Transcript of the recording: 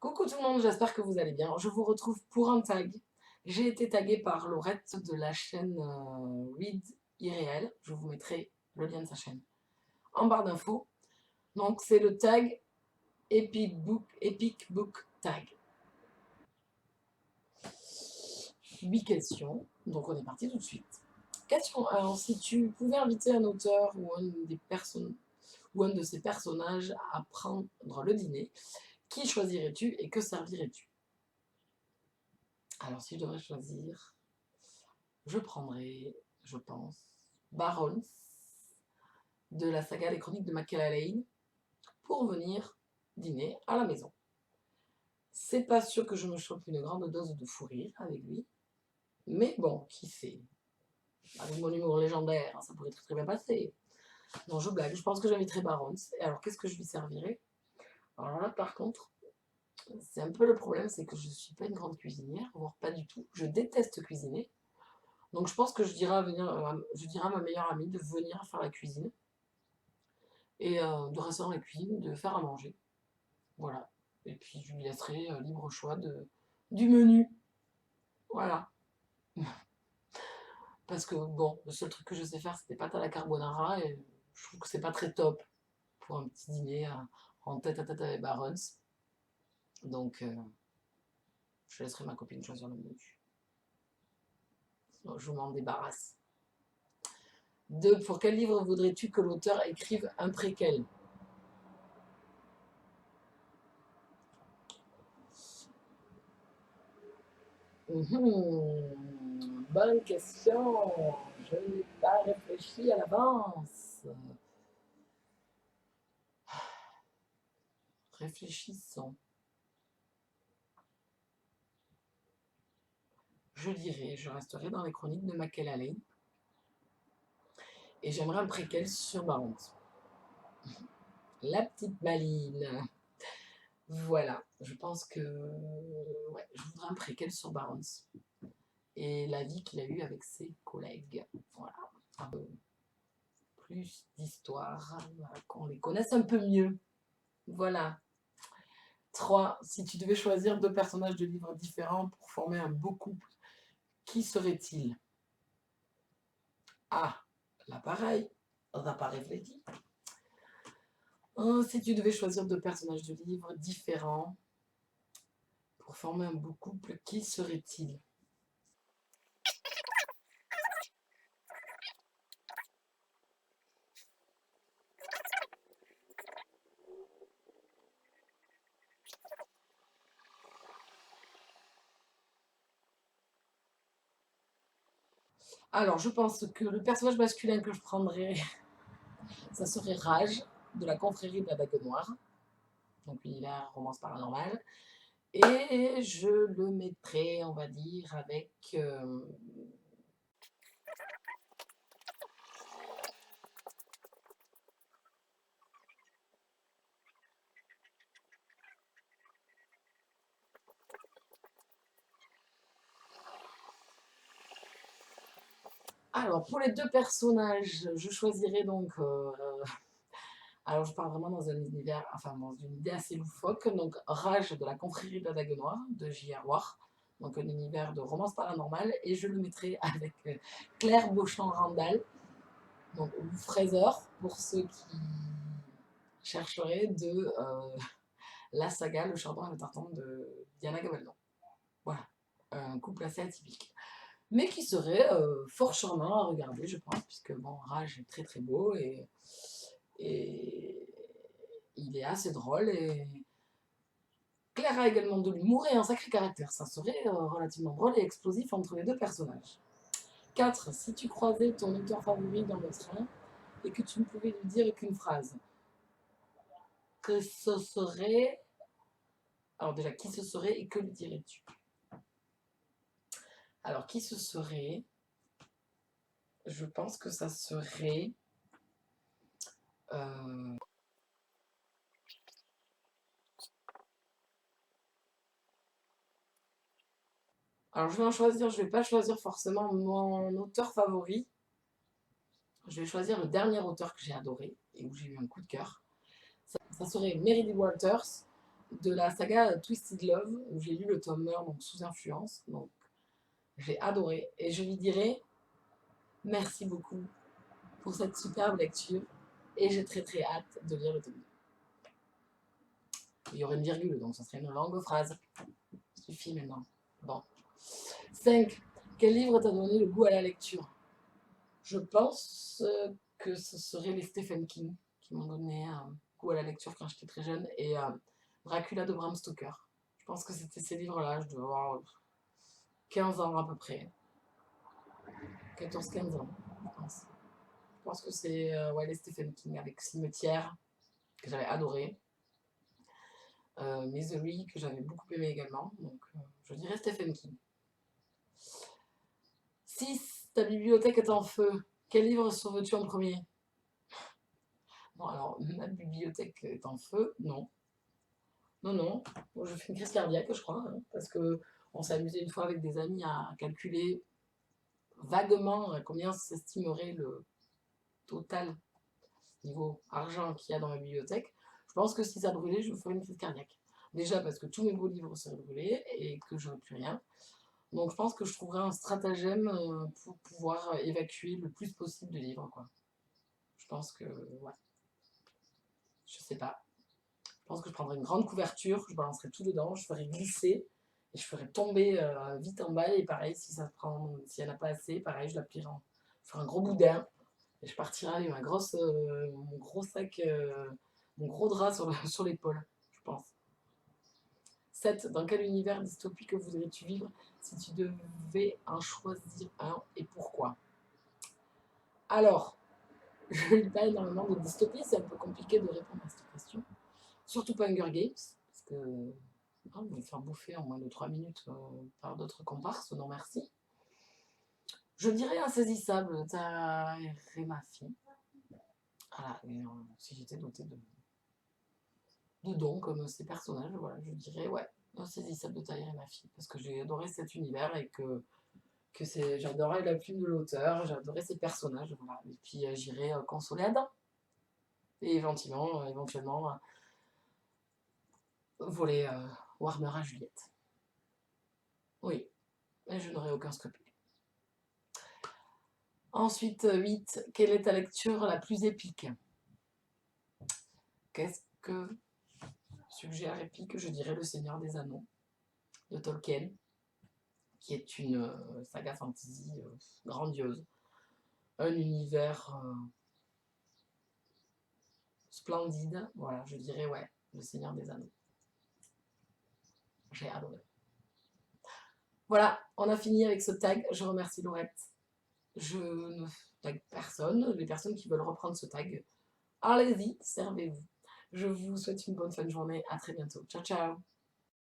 Coucou tout le monde, j'espère que vous allez bien. Je vous retrouve pour un tag. J'ai été taguée par Laurette de la chaîne Read Irréel. Je vous mettrai le lien de sa chaîne en barre d'infos. Donc c'est le tag Epic Book Tag. 8 questions, donc on est parti tout de suite. Question 1. Si tu pouvais inviter un auteur ou un de ses personnages à prendre le dîner, qui choisirais-tu et que servirais-tu? Alors, si je devrais choisir, je prendrais, je pense, Barons de la saga Les Chroniques de Lane pour venir dîner à la maison. C'est pas sûr que je me chope une grande dose de fou rire avec lui, mais bon, qui sait? Avec mon humour légendaire, ça pourrait très bien passer. Non, je blague, je pense que j'inviterai Barons. Et alors, qu'est-ce que je lui servirais? Alors là, par contre, c'est un peu le problème, c'est que je ne suis pas une grande cuisinière, voire pas du tout. Je déteste cuisiner. Donc je pense que je dirais à ma meilleure amie de venir faire la cuisine et de rester dans la cuisine, de faire à manger. Voilà. Et puis je lui laisserai libre choix du menu. Voilà. Parce que bon, le seul truc que je sais faire, c'était pâte à la carbonara et je trouve que c'est pas très top pour un petit dîner en tête à tête avec Barons. Donc je laisserai ma copine choisir le menu. Sinon, je m'en débarrasse. 2. Pour quel livre voudrais-tu que l'auteur écrive un préquel? Bonne question. Je n'ai pas réfléchi à l'avance. Réfléchissons. Je dirais, je resterai dans les chroniques de Lane et j'aimerais un préquel sur Barons. La petite maline. Voilà, je pense que ouais, je voudrais un préquel sur Barons et la vie qu'il a eue avec ses collègues. Voilà, un peu plus d'histoire, qu'on les connaisse un peu mieux. Voilà. 3. Si tu devais choisir 2 personnages de livres différents pour former un beau couple, qui serait-il? Ah, là pareil, on n'a pas réfléchi. Si tu devais choisir 2 personnages de livres différents pour former un beau couple, qui serait-il? Alors, je pense que le personnage masculin que je prendrais, ça serait Rage, de la confrérie de la Bague Noire. Donc, l'univers romance paranormale. Et je le mettrais, on va dire, avec... Alors, pour les 2 personnages, je choisirais donc... alors, je pars vraiment dans un univers, enfin, dans une idée assez loufoque. Donc, Rage de la confrérie de la Dague Noire, de J.R. War. Donc, un univers de romance paranormale. Et je le mettrai avec Claire Beauchamp-Randall, donc, ou Fraser, pour ceux qui chercheraient de la saga Le Chardon et le Tartan de Diana Gabaldon. Voilà, un couple assez atypique. Mais qui serait fort charmant à regarder, je pense, puisque bon, Rage est très très beau et il est assez drôle et Claire a également de l'humour et un sacré caractère. Ça serait relativement drôle et explosif entre les 2 personnages. 4. Si tu croisais ton auteur favori dans le train et que tu ne pouvais lui dire qu'une phrase, que ce serait... Alors déjà, qui ce serait et que lui dirais-tu? Alors, qui ce serait? Je pense que ça serait... Alors, je vais en choisir, je ne vais pas choisir forcément mon auteur favori. Je vais choisir le dernier auteur que j'ai adoré et où j'ai eu un coup de cœur. Ça serait Meredith Waters de la saga Twisted Love, où j'ai lu le tome 1, donc sous influence. Donc j'ai adoré. Et je lui dirai merci beaucoup pour cette superbe lecture. Et j'ai très très hâte de lire le tome 2. Il y aurait une virgule, donc ça serait une longue phrase. Suffit maintenant. Bon. 5. Quel livre t'a donné le goût à la lecture? Je pense que ce serait les Stephen King qui m'ont donné un goût à la lecture quand j'étais très jeune, et Dracula de Bram Stoker. Je pense que c'était ces livres-là, je devais avoir 15 ans à peu près. 14-15 ans, je pense. Je pense que c'est ouais, les Stephen King avec Cimetière, que j'avais adoré. Misery, que j'avais beaucoup aimé également. Donc je dirais Stephen King. 6. Ta bibliothèque est en feu. Quel livre sauves-tu en premier? Bon, alors, ma bibliothèque est en feu? Non. Non, non. Bon, je fais une crise cardiaque, je crois, hein, parce que on s'est amusé une fois avec des amis à calculer vaguement combien s'estimerait le total niveau argent qu'il y a dans ma bibliothèque. Je pense que si ça brûlait, je me ferais une crise cardiaque. Déjà parce que tous mes beaux livres seraient brûlés et que j'aurais plus rien. Donc je pense que je trouverais un stratagème pour pouvoir évacuer le plus possible de livres, quoi. Je pense que, ouais, je sais pas. Je pense que je prendrais une grande couverture, je balancerais tout dedans, je ferais glisser et je ferais tomber vite en bas. Et pareil, si ça prend, s'il n'y en a pas assez, pareil, je la plierai je ferai un gros boudin et je partirai avec mon gros sac, mon gros drap sur l'épaule, je pense. 7. Dans quel univers dystopique voudrais-tu vivre si tu devais en choisir un et pourquoi? Alors, je ne lis pas énormément de dystopie, c'est un peu compliqué de répondre à cette question. Surtout pas Hunger Games, parce que on va me faire bouffer en moins de 3 minutes par d'autres comparses, non merci. Je dirais Insaisissable, et ma fille. Voilà, et, si j'étais dotée de dons comme ces personnages, voilà, je dirais ouais, Insaisissable de Tahir et ma fille, parce que j'ai adoré cet univers et que j'adorais la plume de l'auteur, j'adorais ces personnages, voilà. Et puis j'irai consoler Adam. Et éventuellement voler Warner à Juliette. Oui, et je n'aurai aucun scrupule. Ensuite, 8. Quelle est ta lecture la plus épique? Qu'est-ce que suggère épique? Je dirais Le Seigneur des Anneaux de Tolkien, qui est une saga fantasy grandiose. Un univers splendide. Voilà, je dirais ouais, Le Seigneur des Anneaux. J'ai adoré. Voilà, on a fini avec ce tag. Je remercie Laurette. Je ne tag personne. Les personnes qui veulent reprendre ce tag, allez-y, servez-vous. Je vous souhaite une bonne fin de journée. À très bientôt. Ciao, ciao.